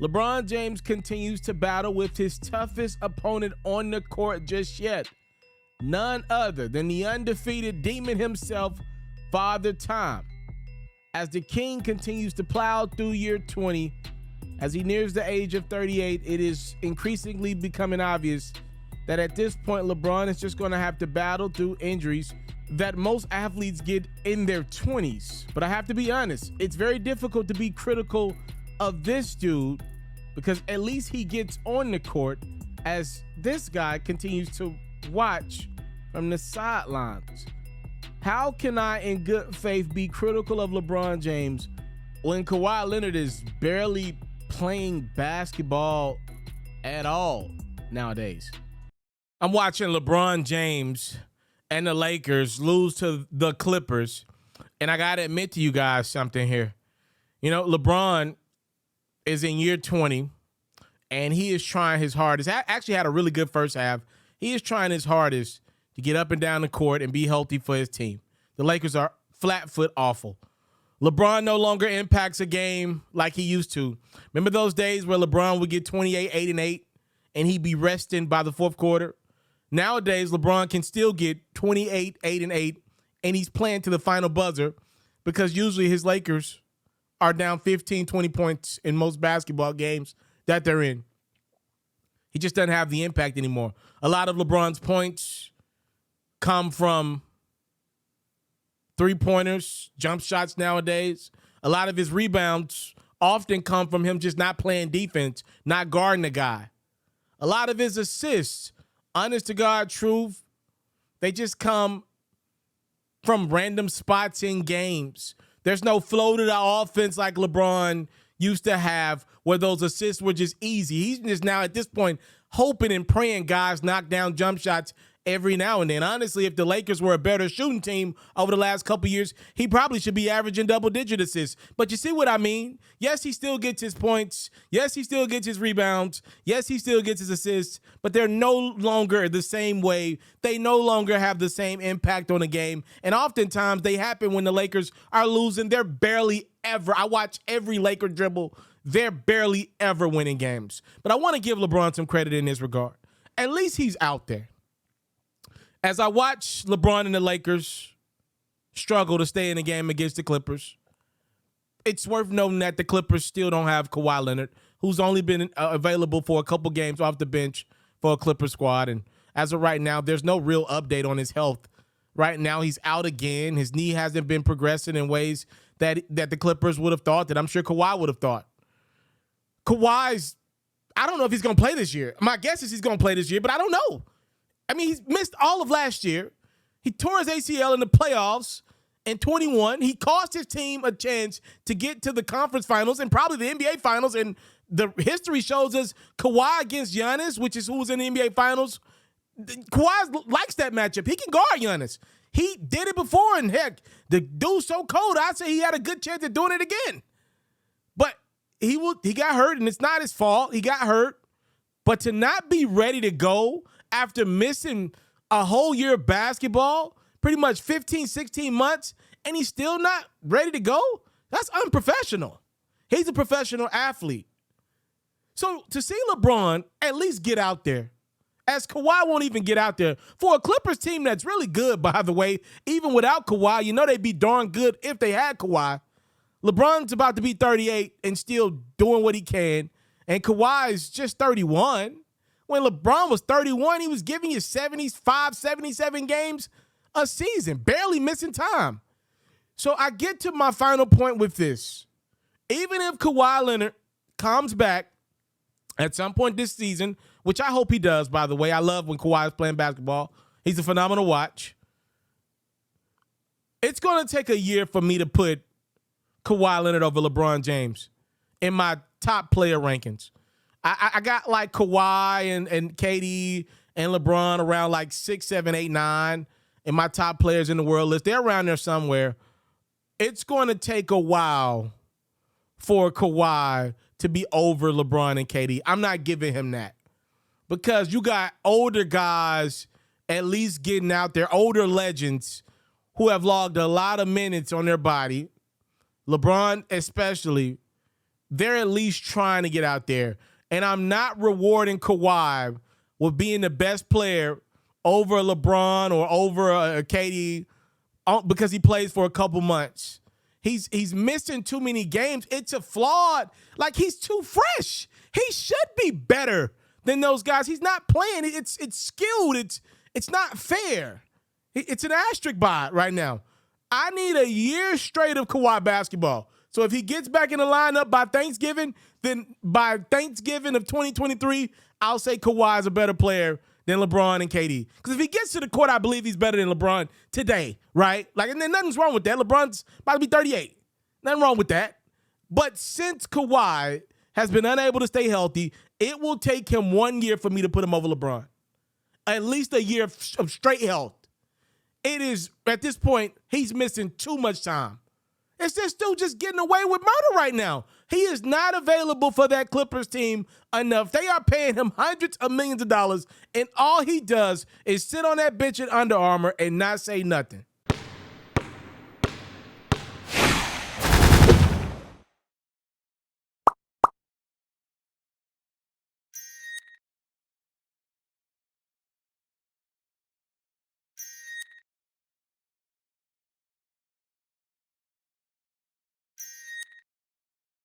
LeBron James continues to battle with his toughest opponent on the court just yet. None other than the undefeated demon himself, Father Time. As the King continues to plow through year 20, as he nears the age of 38, it is increasingly becoming obvious that at this point, LeBron is just going to have to battle through injuries that most athletes get in their 20s. But I have to be honest, it's very difficult to be critical of this dude because at least he gets on the court as this guy continues to watch from the sidelines. How can I, in good faith, be critical of LeBron James when Kawhi Leonard is barely playing basketball at all nowadays? I'm watching LeBron James and the Lakers lose to the Clippers, and I got to admit to you guys something here. You know, LeBron is in year 20, and he is trying his hardest. Actually had a really good first half. He is trying his hardest to get up and down the court and be healthy for his team. The Lakers are flat-foot awful. LeBron no longer impacts a game like he used to. Remember those days where LeBron would get 28, 8, and 8, and he'd be resting by the fourth quarter? Nowadays, LeBron can still get 28, 8, and 8, and he's playing to the final buzzer because usually his Lakers are down 15, 20 points in most basketball games that they're in. He just doesn't have the impact anymore. A lot of LeBron's points come from three-pointers, jump shots nowadays. A lot of his rebounds often come from him just not playing defense, not guarding the guy. A lot of his assists, honest to God truth, they just come from random spots in games. There's no flow to the offense like LeBron used to have where those assists were just easy. He's just now at this point hoping and praying guys knock down jump shots every now and then. Honestly, if the Lakers were a better shooting team over the last couple years, he probably should be averaging double-digit assists. But you see what I mean? Yes, he still gets his points. Yes, he still gets his rebounds. Yes, he still gets his assists. But they're no longer the same way. They no longer have the same impact on the game. And oftentimes they happen when the Lakers are losing. They're barely ever. I watch every Laker dribble. They're barely ever winning games. But I want to give LeBron some credit in this regard. At least he's out there. As I watch LeBron and the Lakers struggle to stay in the game against the Clippers, it's worth noting that the Clippers still don't have Kawhi Leonard, who's only been available for a couple games off the bench for a Clippers squad. And as of right now, there's no real update on his health. Right now, he's out again. His knee hasn't been progressing in ways that the Clippers would have thought, that I'm sure Kawhi would have thought. I don't know if he's going to play this year. My guess is he's going to play this year, but I don't know. I mean, he's missed all of last year. He tore his ACL in the playoffs in 21. He cost his team a chance to get to the conference finals and probably the NBA finals. And the history shows us Kawhi against Giannis, which is who was in the NBA finals. Kawhi likes that matchup. He can guard Giannis. He did it before, and heck, the dude's so cold, I'd say he had a good chance of doing it again. But he got hurt, and it's not his fault. He got hurt. But to not be ready to go after missing a whole year of basketball, pretty much 15, 16 months, and he's still not ready to go, that's unprofessional. He's a professional athlete. So to see LeBron at least get out there, as Kawhi won't even get out there, for a Clippers team that's really good, by the way, even without Kawhi, you know they'd be darn good if they had Kawhi. LeBron's about to be 38 and still doing what he can, and Kawhi's just 31. When LeBron was 31, he was giving you 75, 77 games a season, barely missing time. So I get to my final point with this. Even if Kawhi Leonard comes back at some point this season, which I hope he does, by the way. I love when Kawhi is playing basketball. He's a phenomenal watch. It's going to take a year for me to put Kawhi Leonard over LeBron James in my top player rankings. I got like Kawhi and KD and LeBron around like 6, 7, 8, 9 in my top players in the world list. They're around there somewhere. It's going to take a while for Kawhi to be over LeBron and KD. I'm not giving him that because you got older guys at least getting out there, older legends who have logged a lot of minutes on their body, LeBron especially, they're at least trying to get out there. And I'm not rewarding Kawhi with being the best player over LeBron or over KD because he plays for a couple months. He's missing too many games. It's a flawed. Like, he's too fresh. He should be better than those guys. He's not playing. It's skewed. It's not fair. It's an asterisk by it right now. I need a year straight of Kawhi basketball. So if he gets back in the lineup by Thanksgiving, then by Thanksgiving of 2023, I'll say Kawhi is a better player than LeBron and KD. Because if he gets to the court, I believe he's better than LeBron today, right? Like, and then nothing's wrong with that. LeBron's about to be 38. Nothing wrong with that. But since Kawhi has been unable to stay healthy, it will take him 1 year for me to put him over LeBron. At least a year of straight health. It is, at this point, he's missing too much time. It's this dude just getting away with murder right now. He is not available for that Clippers team enough. They are paying him hundreds of millions of dollars, and all he does is sit on that bench at Under Armour and not say nothing.